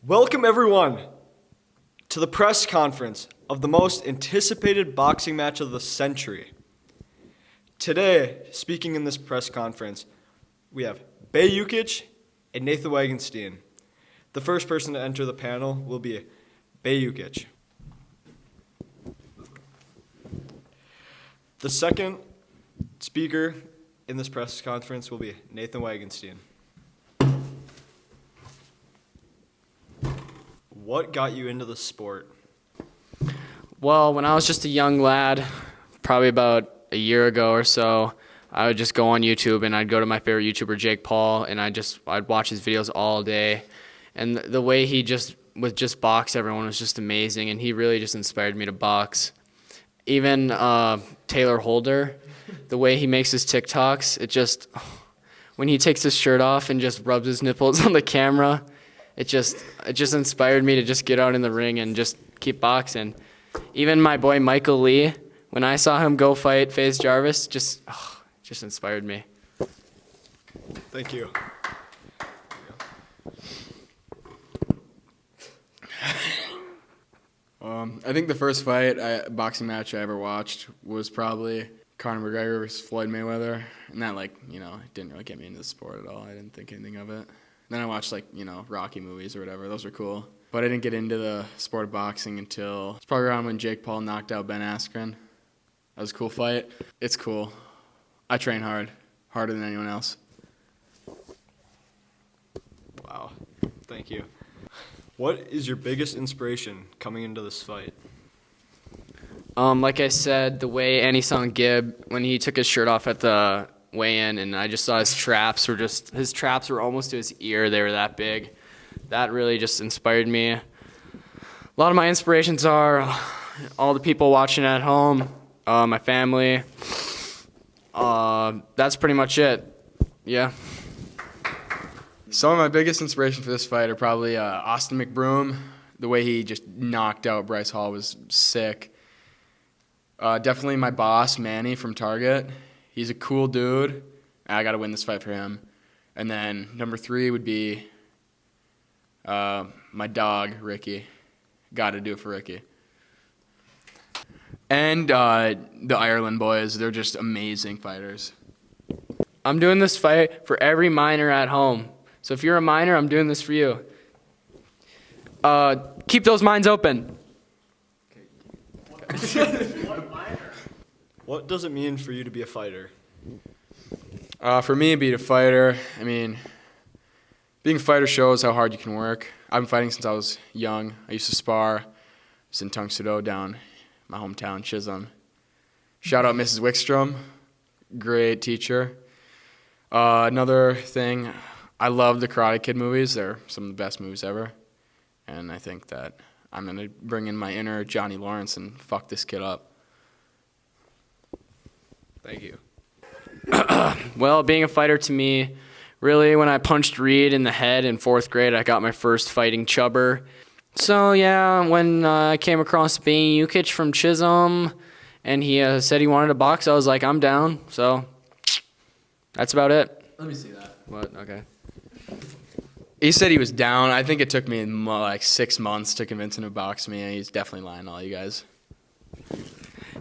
Welcome, everyone, to the press conference of the most anticipated boxing match of the century. Today, speaking in this press conference, we have Yukich and Nathan Wangensteen. The first person to enter the panel will be Yukich. The second speaker in this press conference will be Nathan Wangensteen. What got you into the sport? Well, when I was just a young lad, probably about a year ago or so, I would just go on YouTube and I'd go to my favorite YouTuber, Jake Paul, and I'd watch his videos all day. And the way he would box everyone was just amazing, and he really just inspired me to box. Even Taylor Holder, the way he makes his TikToks, when he takes his shirt off and just rubs his nipples on the camera, it just inspired me to just get out in the ring and just keep boxing. Even my boy Michael Lee, when I saw him go fight FaZe Jarvis, just inspired me. Thank you. I think the first boxing match I ever watched was probably Conor McGregor versus Floyd Mayweather, and that it didn't really get me into the sport at all. I didn't think anything of it. Then I watched Rocky movies or whatever. Those were cool. But I didn't get into the sport of boxing until it's probably around when Jake Paul knocked out Ben Askren. That was a cool fight. It's cool. I train hard, harder than anyone else. Wow. Thank you. What is your biggest inspiration coming into this fight? Like I said, the way Anisong Gibb, when he took his shirt off at the weigh-in, and I just saw his traps were almost to his ear. They were that big. That really just inspired me. A lot of my inspirations are all the people watching at home, my family. That's pretty much it. Yeah. Some of my biggest inspiration for this fight are probably Austin McBroom. The way he just knocked out Bryce Hall was sick. Definitely my boss, Manny from Target. He's a cool dude. I got to win this fight for him. And then number 3 would be my dog, Ricky. Got to do it for Ricky. And the Ireland boys. They're just amazing fighters. I'm doing this fight for every minor at home. So if you're a minor, I'm doing this for you. Keep those minds open. What does it mean for you to be a fighter? For me, being a fighter, being a fighter shows how hard you can work. I've been fighting since I was young. I used to spar. I was in Tung Sudo down my hometown, Chisholm. Shout out Mrs. Wickstrom, great teacher. Another thing, I love the Karate Kid movies. They're some of the best movies ever. And I think that I'm going to bring in my inner Johnny Lawrence and fuck this kid up. Thank you. Well, being a fighter to me, really, when I punched Reed in the head in 4th grade, I got my first fighting chubber. So, yeah, when I came across Yukich from Chisholm, and he said he wanted to box, I was like, I'm down. So, that's about it. Let me see that. What? Okay. He said he was down. I think it took me 6 months to convince him to box me, and he's definitely lying to all you guys.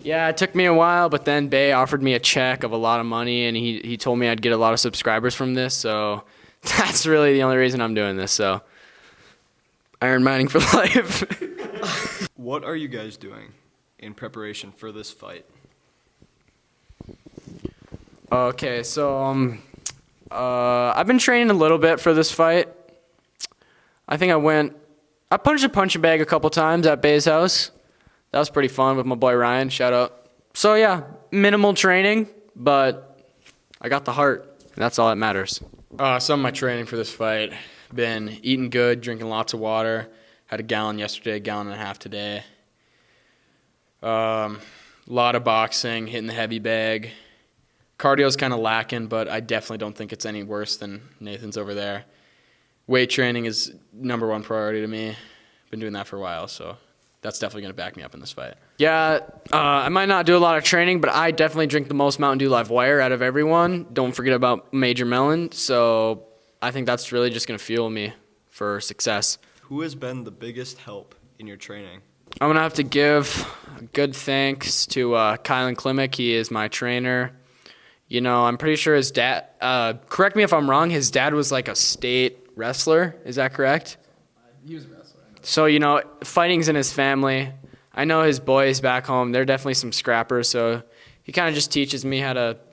Yeah, it took me a while, but then Bay offered me a check of a lot of money, and he told me I'd get a lot of subscribers from this, so that's really the only reason I'm doing this, so iron mining for life. What are you guys doing in preparation for this fight? Okay, so I've been training a little bit for this fight. I think I punched a punching bag a couple times at Bay's house. That was pretty fun with my boy Ryan. Shout out. So, yeah, minimal training, but I got the heart, and that's all that matters. Some of my training for this fight, been eating good, drinking lots of water. Had a gallon yesterday, a gallon and a half today. A lot of boxing, hitting the heavy bag. Cardio's kind of lacking, but I definitely don't think it's any worse than Nathan's over there. Weight training is number 1 priority to me. Been doing that for a while, so that's definitely going to back me up in this fight. Yeah, I might not do a lot of training, but I definitely drink the most Mountain Dew Live Wire out of everyone. Don't forget about Major Melon. So I think that's really just going to fuel me for success. Who has been the biggest help in your training? I'm going to have to give good thanks to Kylan Klimek. He is my trainer. You know, I'm pretty sure his dad, correct me if I'm wrong, his dad was like a state wrestler. Is that correct? He was a wrestler. So, you know, fighting's in his family. I know his boys back home, they're definitely some scrappers, so he kind of just teaches me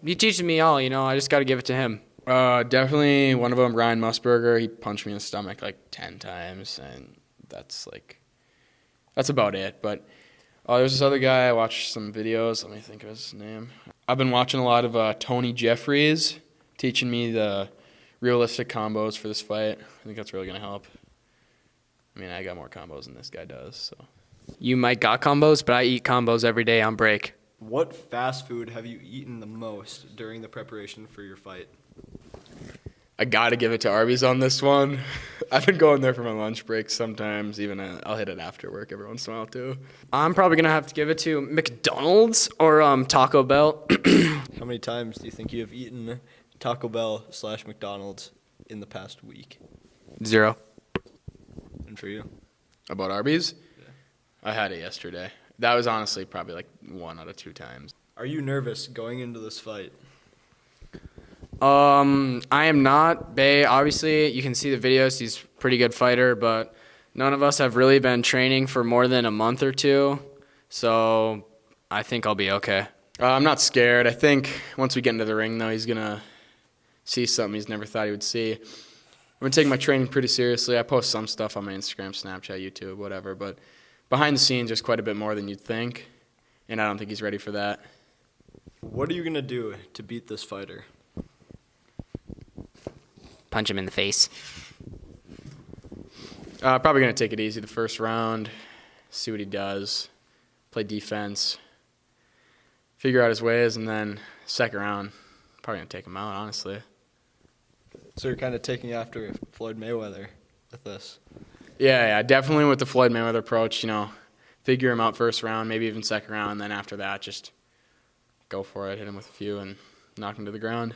he teaches me all, you know, I just got to give it to him. Definitely one of them, Ryan Musburger. He punched me in the stomach like 10 times, and that's about it. But there's this other guy, I watched some videos. Let me think of his name. I've been watching a lot of Tony Jeffries teaching me the realistic combos for this fight. I think that's really going to help. I mean, I got more combos than this guy does, so. You might got combos, but I eat combos every day on break. What fast food have you eaten the most during the preparation for your fight? I got to give it to Arby's on this one. I've been going there for my lunch break sometimes. Even I'll hit it after work every once in a while, too. I'm probably going to have to give it to McDonald's or Taco Bell. How many times do you think you have eaten Taco Bell / McDonald's in the past week? 0. And for you? About Arby's? Yeah. I had it yesterday. That was honestly probably like 1 out of 2 times. Are you nervous going into this fight? I am not. Bay, obviously, you can see the videos. He's a pretty good fighter, but none of us have really been training for more than a month or 2, so I think I'll be okay. I'm not scared. I think once we get into the ring, though, he's going to see something he's never thought he would see. I'm going to take my training pretty seriously. I post some stuff on my Instagram, Snapchat, YouTube, whatever, but behind the scenes, there's quite a bit more than you'd think, and I don't think he's ready for that. What are you going to do to beat this fighter? Punch him in the face. Probably going to take it easy the first round, see what he does, play defense, figure out his ways, and then second round, probably going to take him out, honestly. So you're kind of taking after Floyd Mayweather with this? Yeah, definitely with the Floyd Mayweather approach, you know, figure him out first round, maybe even second round, and then after that, just go for it, hit him with a few, and knock him to the ground.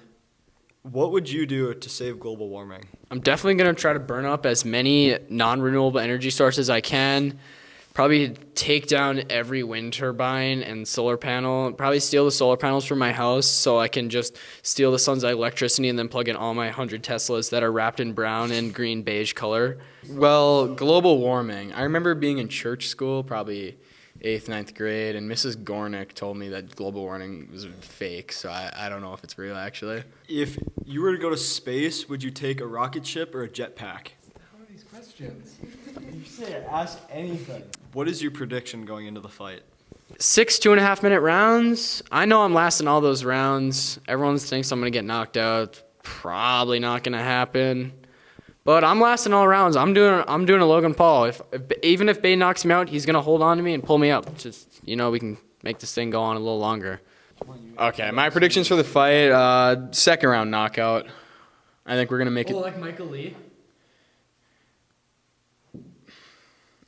What would you do to save global warming? I'm definitely going to try to burn up as many non-renewable energy sources as I can. Probably take down every wind turbine and solar panel. Probably steal the solar panels from my house so I can just steal the sun's electricity and then plug in all my 100 Teslas that are wrapped in brown and green beige color. Well, global warming. I remember being in church school, probably 8th, 9th grade, and Mrs. Gornick told me that global warming was fake, so I don't know if it's real, actually. If you were to go to space, would you take a rocket ship or a jetpack? How are these questions? You say ask anything. What is your prediction going into the fight? 6 2.5-minute rounds. I know I'm lasting all those rounds. Everyone thinks I'm going to get knocked out. Probably not going to happen. But I'm lasting all rounds. I'm doing a Logan Paul. Even if Bay knocks me out, he's going to hold on to me and pull me up. Just, you know, we can make this thing go on a little longer. Okay, my predictions for the fight, second round knockout. I think we're going to make it. like Michael Lee?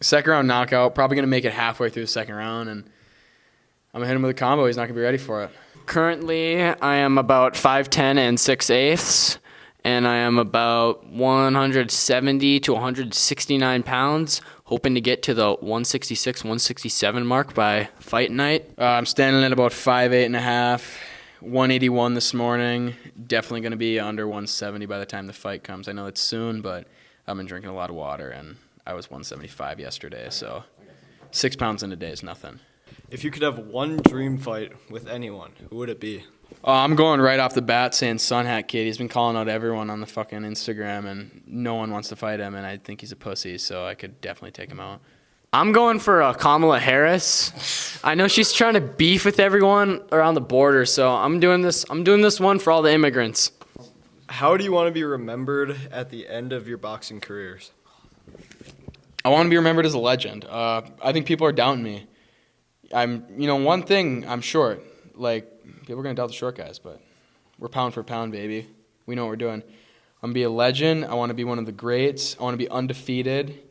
Second round knockout, probably going to make it halfway through the second round, and I'm going to hit him with a combo. He's not going to be ready for it. Currently, I am about 5'10 and 6/8, and I am about 170 to 169 pounds, hoping to get to the 166, 167 mark by fight night. I'm standing at about 5'8.5", 181 this morning. Definitely going to be under 170 by the time the fight comes. I know it's soon, but I've been drinking a lot of water, and I was 175 yesterday, so 6 pounds in a day is nothing. If you could have one dream fight with anyone, who would it be? I'm going right off the bat saying Sun Hat Kid. He's been calling out everyone on the fucking Instagram, and no one wants to fight him, and I think he's a pussy, so I could definitely take him out. I'm going for Kamala Harris. I know she's trying to beef with everyone around the border, so I'm doing this one for all the immigrants. How do you want to be remembered at the end of your boxing careers? I want to be remembered as a legend. I think people are doubting me. One thing, I'm short. Like, people are going to doubt the short guys, but we're pound for pound, baby. We know what we're doing. I'm going to be a legend. I want to be one of the greats. I want to be undefeated.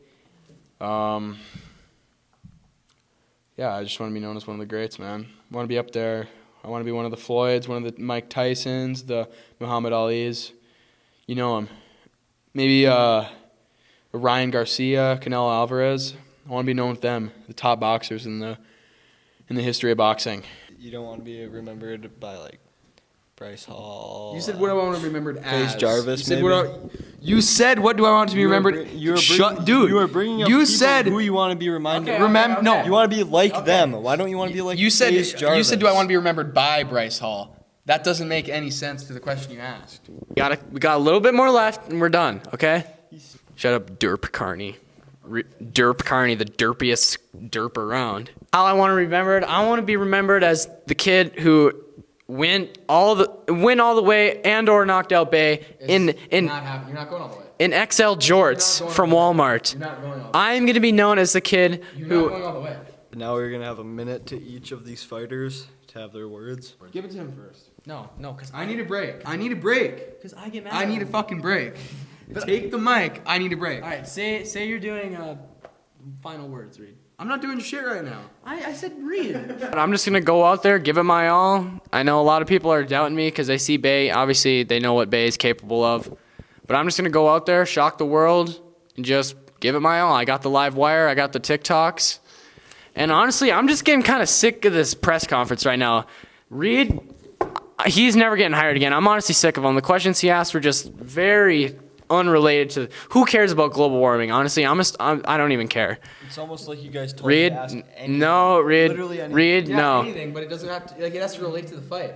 I just want to be known as one of the greats, man. I want to be up there. I want to be one of the Floyds, one of the Mike Tysons, the Muhammad Alis. You know him. Maybe Ryan Garcia, Canelo Alvarez. I want to be known with them, the top boxers in the history of boxing. You don't want to be remembered by like Bryce Hall. You said what do I want to be remembered as? Face Jarvis, You said maybe? you said what do I want to be remembered? Dude. You are bringing up you people said who you want to be reminded. Remember? No. You want to be like them. Why don't you want to be like You said Face Jarvis? you said do I want to be remembered by Bryce Hall? That doesn't make any sense to the question you asked. We got a little bit more left, and we're done. Okay. Shut up, Derp Carney. Derp Carney, the derpiest derp around. How I want to be remembered? I want to be remembered as the kid who went all the way and or knocked out Bay in You're not going all the way. in XL jorts from Walmart. You're not going all the way. I'm gonna be known as the kid You're who. not going all the way. Now we're gonna have a minute to each of these fighters to have their words. Give it to him first. No, because I need a break. I need a break. Because I get mad. I need a fucking break. Take the mic. I need a break. All right, say you're doing final words, Reed. I'm not doing shit right now. I said Reed. I'm just gonna go out there, give it my all. I know a lot of people are doubting me because they see Bay. Obviously, they know what Bay is capable of. But I'm just gonna go out there, shock the world, and just give it my all. I got the live wire. I got the TikToks. And honestly, I'm just getting kind of sick of this press conference right now. Reed, he's never getting hired again. I'm honestly sick of him. The questions he asked were just very unrelated to. Who cares about global warming? Honestly, I don't even care. It's almost like you guys told Reed, me to ask anything. no, Reed, Literally anything. Reed, no. Anything, but it doesn't have to. Like it has to relate to the fight.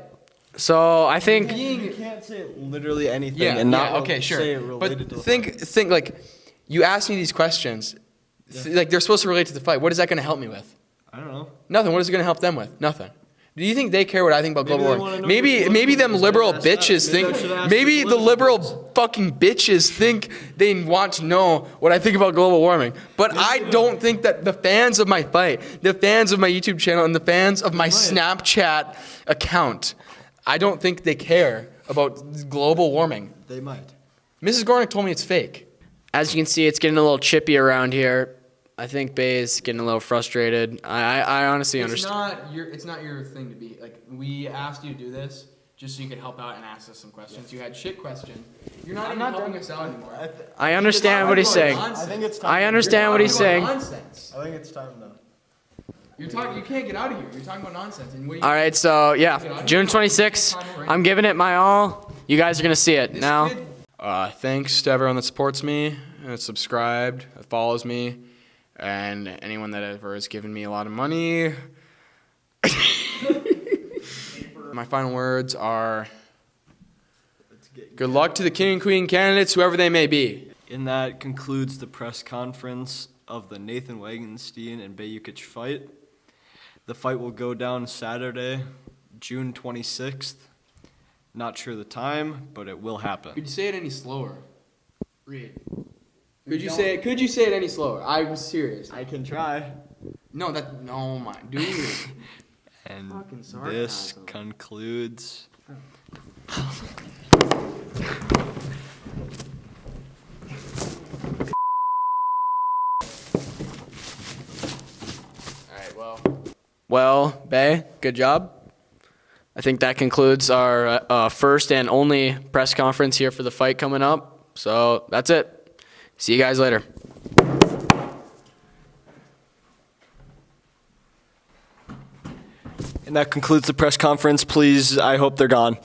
So I think You can't say literally anything Yeah. and not okay. Sure. say it related But to the think like, you asked me these questions. Like they're supposed to relate to the fight. What is that going to help me with? I don't know. Nothing. What is it going to help them with? Nothing. Do you think they care what I think about Maybe global they warming? wanna know Maybe your maybe them political liberal views. Maybe I bitches should think. ask Maybe your the political liberal fucking bitches think they want to know what I think about global warming. But I don't think that the fans of my fight, the fans of my YouTube channel, and the fans of my Snapchat account, I don't think they care about global warming. They might. Mrs. Gornick told me it's fake. as you can see, it's getting a little chippy around here. I think Bay is getting a little frustrated. I honestly understand. It's not your thing to be like. We asked you to do this just so you could help out and ask us some questions. You had shit questions. You're not even helping us out anymore. I understand what he's saying. I think it's time. I understand what he's saying. Nonsense. I think it's time though. You're talking. You can't get out of here. You're talking about nonsense. And what do you All right, so yeah, June 26th. I'm giving it my all. You guys are gonna see it now. Thanks to everyone that supports me, that subscribed, that follows me, and anyone that ever has given me a lot of money. My final words are: good luck to the king and queen candidates, whoever they may be. And that concludes the press conference of the Nathan Wangensteen and Bay Yukich fight. The fight will go down Saturday, June 26th. Not sure the time, but it will happen. Could you say it any slower? Read. Could you say it any slower? I'm serious. I can try. No, oh my, dude. And Fucking this sarcasm. concludes. Well, Bay, good job. I think that concludes our first and only press conference here for the fight coming up. So that's it. See you guys later. And that concludes the press conference. Please, I hope they're gone.